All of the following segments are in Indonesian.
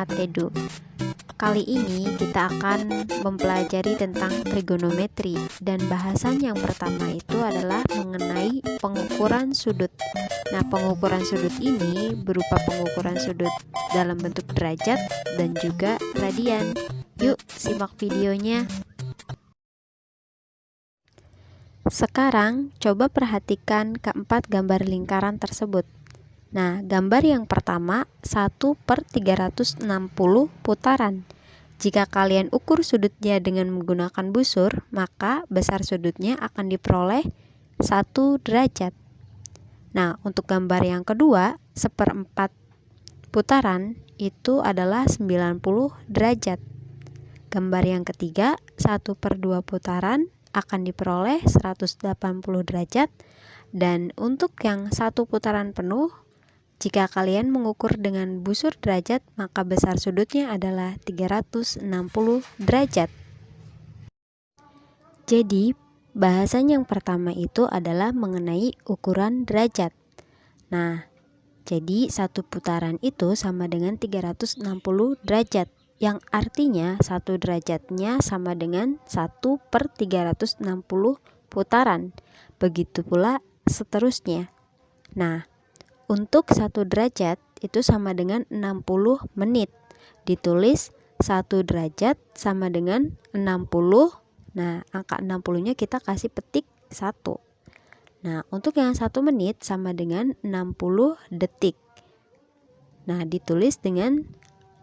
Matedu. Kali ini kita akan mempelajari tentang trigonometri dan bahasan yang pertama itu adalah mengenai pengukuran sudut. Nah, pengukuran sudut ini berupa pengukuran sudut dalam bentuk derajat dan juga radian. Yuk, simak videonya. Sekarang, coba perhatikan keempat gambar lingkaran tersebut. Nah, gambar yang pertama 1/360 putaran. Jika kalian ukur sudutnya dengan menggunakan busur, maka besar sudutnya akan diperoleh 1 derajat. Nah, untuk gambar yang kedua, 1/4 putaran itu adalah 90 derajat. Gambar yang ketiga, 1/2 putaran akan diperoleh 180 derajat. Dan untuk yang 1 putaran penuh, jika kalian mengukur dengan busur derajat, maka besar sudutnya adalah 360 derajat. Jadi, bahasan yang pertama itu adalah mengenai ukuran derajat. Nah, jadi 1 putaran itu sama dengan 360 derajat, yang artinya 1 derajatnya sama dengan 1/360 putaran. Begitu pula seterusnya. Nah, untuk 1 derajat itu sama dengan 60 menit. Ditulis 1 derajat sama dengan 60. Nah, angka 60-nya kita kasih petik 1. Nah, untuk yang 1 menit sama dengan 60 detik. Nah, ditulis dengan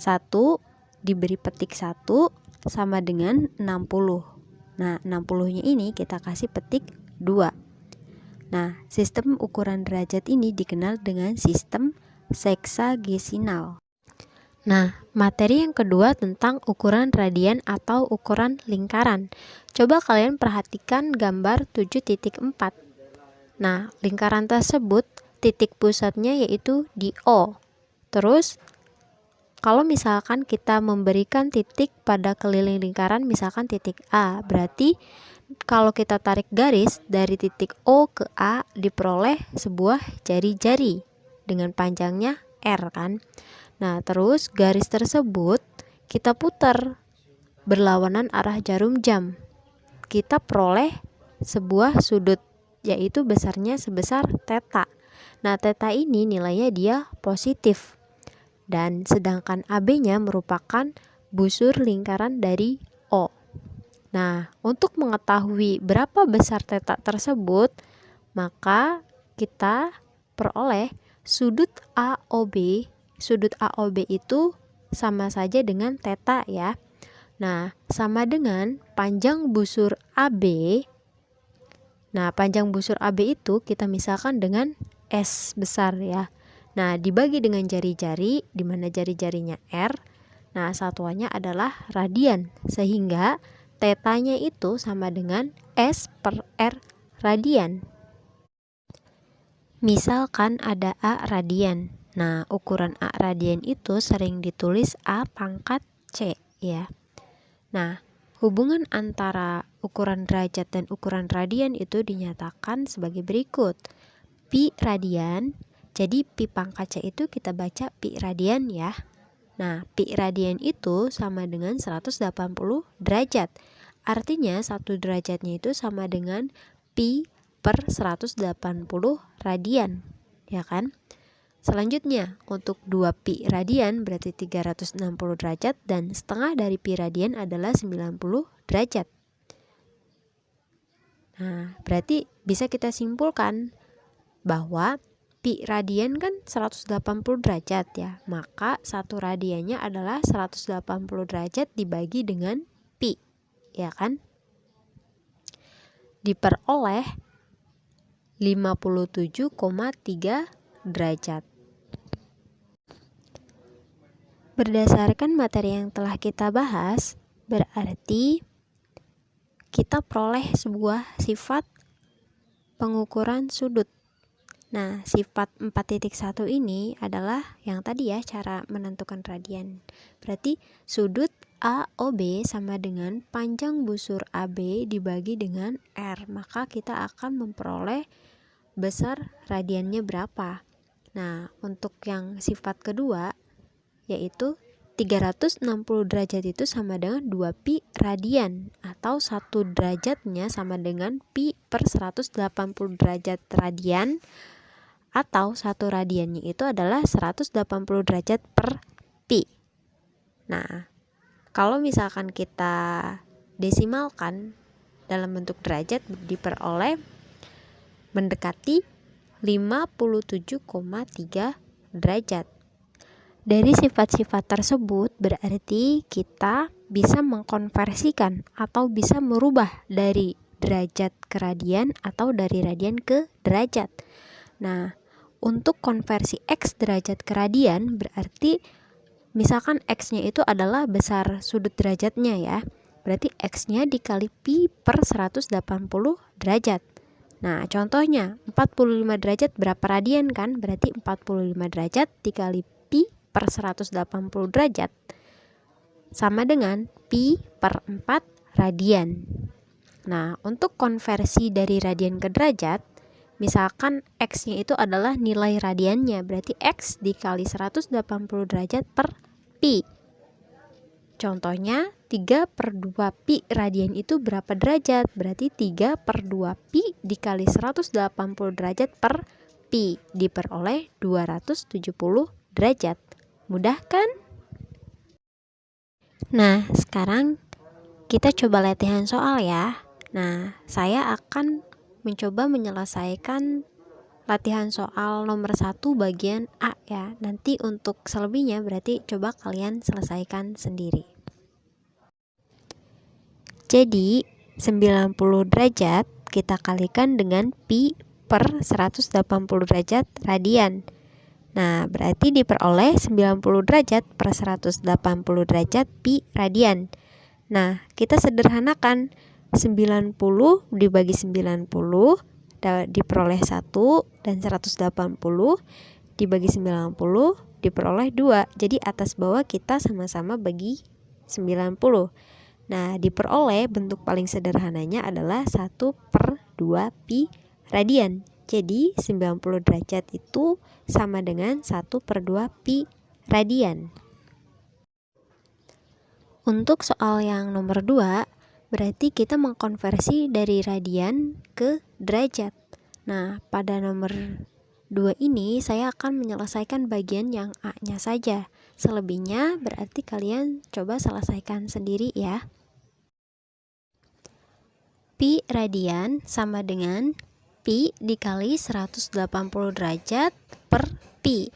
1 diberi petik 1 sama dengan 60. Nah, 60-nya ini kita kasih petik 2. Nah, sistem ukuran derajat ini dikenal dengan sistem seksagesinal. Nah, materi yang kedua tentang ukuran radian atau ukuran lingkaran. Coba kalian perhatikan gambar 7.4. Nah, lingkaran tersebut titik pusatnya yaitu di O. Terus, kalau misalkan kita memberikan titik pada keliling lingkaran, misalkan titik A, berarti kalau kita tarik garis dari titik O ke A diperoleh sebuah jari-jari dengan panjangnya R kan. Nah, terus garis tersebut kita putar berlawanan arah jarum jam. Kita peroleh sebuah sudut, yaitu besarnya sebesar θ. Nah, θ ini nilainya dia positif. Dan sedangkan AB-nya merupakan busur lingkaran dari O. Nah, untuk mengetahui berapa besar θ tersebut, maka kita peroleh sudut AOB. Sudut AOB itu sama saja dengan θ ya. Nah, sama dengan panjang busur AB. Nah, panjang busur AB itu kita misalkan dengan S besar ya. Nah, dibagi dengan jari-jari, di mana jari-jarinya R. Nah, satuannya adalah radian, sehingga θ-nya itu sama dengan S/R radian. Misalkan ada A radian. Nah, ukuran A radian itu sering ditulis A⁻C ya. Nah, hubungan antara ukuran derajat dan ukuran radian itu dinyatakan sebagai berikut. Pi radian, jadi Pi⁻C itu kita baca Pi radian ya. Nah, Pi radian itu sama dengan 180 derajat. Artinya 1 derajatnya itu sama dengan Pi/180 radian, ya kan? Selanjutnya, untuk 2 Pi radian berarti 360 derajat dan setengah dari Pi radian adalah 90 derajat. Nah, berarti bisa kita simpulkan bahwa Pi radian kan 180 derajat ya, maka 1 radiannya adalah 180 derajat dibagi dengan Pi, ya kan? Diperoleh 57,3 derajat. Berdasarkan materi yang telah kita bahas, berarti kita peroleh sebuah sifat pengukuran sudut. Nah, sifat 4.1 ini adalah yang tadi ya, cara menentukan radian. Berarti sudut AOB sama dengan panjang busur AB dibagi dengan R. Maka kita akan memperoleh besar radiannya berapa. Nah, untuk yang sifat kedua yaitu 360 derajat itu sama dengan 2 pi radian, atau 1 derajatnya sama dengan pi per 180 derajat radian, atau 1 radiannya itu adalah 180 derajat per pi. Nah, kalau misalkan kita desimalkan dalam bentuk derajat, diperoleh mendekati 57,3 derajat. Dari sifat-sifat tersebut berarti kita bisa mengkonversikan atau bisa merubah dari derajat ke radian atau dari radian ke derajat. Nah, untuk konversi X derajat ke radian berarti misalkan X-nya itu adalah besar sudut derajatnya ya. Berarti X-nya dikali pi per 180 derajat. Nah, contohnya 45 derajat berapa radian kan? Berarti 45 derajat dikali pi per 180 derajat sama dengan pi per 4 radian. Nah, untuk konversi dari radian ke derajat, misalkan X-nya itu adalah nilai radiannya, berarti X dikali 180 derajat per pi. Contohnya 3 per 2 pi radian itu berapa derajat? Berarti 3 per 2 pi dikali 180 derajat per pi, diperoleh 270 derajat. Mudah kan? Nah, sekarang kita coba latihan soal ya. Nah, saya akan mencoba menyelesaikan latihan soal nomor 1 bagian A ya. Nanti untuk selebihnya berarti coba kalian selesaikan sendiri. Jadi 90 derajat kita kalikan dengan pi per 180 derajat radian. Nah, berarti diperoleh 90 derajat per 180 derajat pi radian. Nah, kita sederhanakan 90 dibagi 90 diperoleh 1, dan 180 dibagi 90 diperoleh 2. Jadi atas bawah kita sama-sama bagi 90. Nah, diperoleh bentuk paling sederhananya adalah 1 per 2 pi radian. Jadi 90 derajat itu sama dengan 1 per 2 pi radian. Untuk soal yang nomor 2, berarti kita mengkonversi dari radian ke derajat. Nah, pada nomor 2 ini saya akan menyelesaikan bagian yang A-nya saja. Selebihnya berarti kalian coba selesaikan sendiri ya. Pi radian sama dengan pi dikali 180 derajat per pi.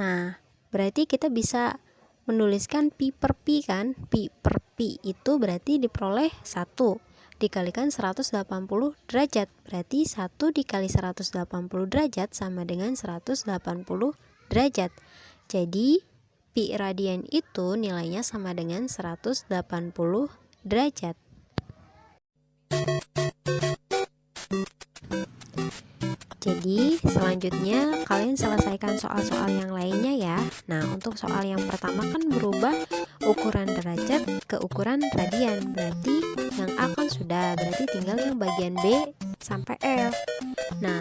Nah, berarti kita bisa menuliskan pi per pi kan? Pi per pi itu berarti diperoleh 1 dikalikan 180 derajat. Berarti 1 dikali 180 derajat sama dengan 180 derajat. Jadi pi radian itu nilainya sama dengan 180 derajat. Jadi selanjutnya kalian selesaikan soal-soal yang lainnya ya. Nah, untuk soal yang pertama kan berubah ukuran derajat ke ukuran radian. Berarti yang A kan sudah, berarti tinggal yang bagian B sampai L. Nah,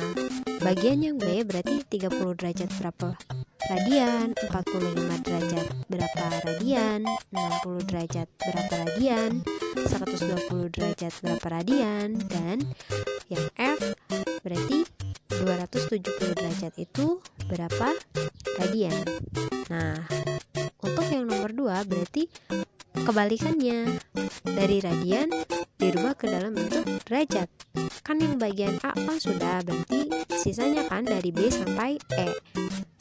bagian yang B berarti 30 derajat berapa radian, 45 derajat berapa radian, 60 derajat berapa radian, 120 derajat berapa radian, dan yang F berarti 270 derajat itu berapa radian. Nah, untuk yang nomor 2 berarti kebalikannya, dari radian dirubah ke dalam bentuk derajat. Kan yang bagian A kan sudah, berarti sisanya kan dari B sampai E.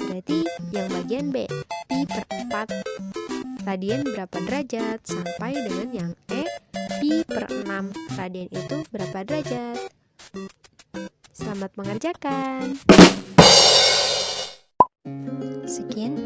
Berarti yang bagian B, pi per 4 radian berapa derajat, sampai dengan yang E, pi per 6 radian itu berapa derajat. Selamat mengerjakan. Sekian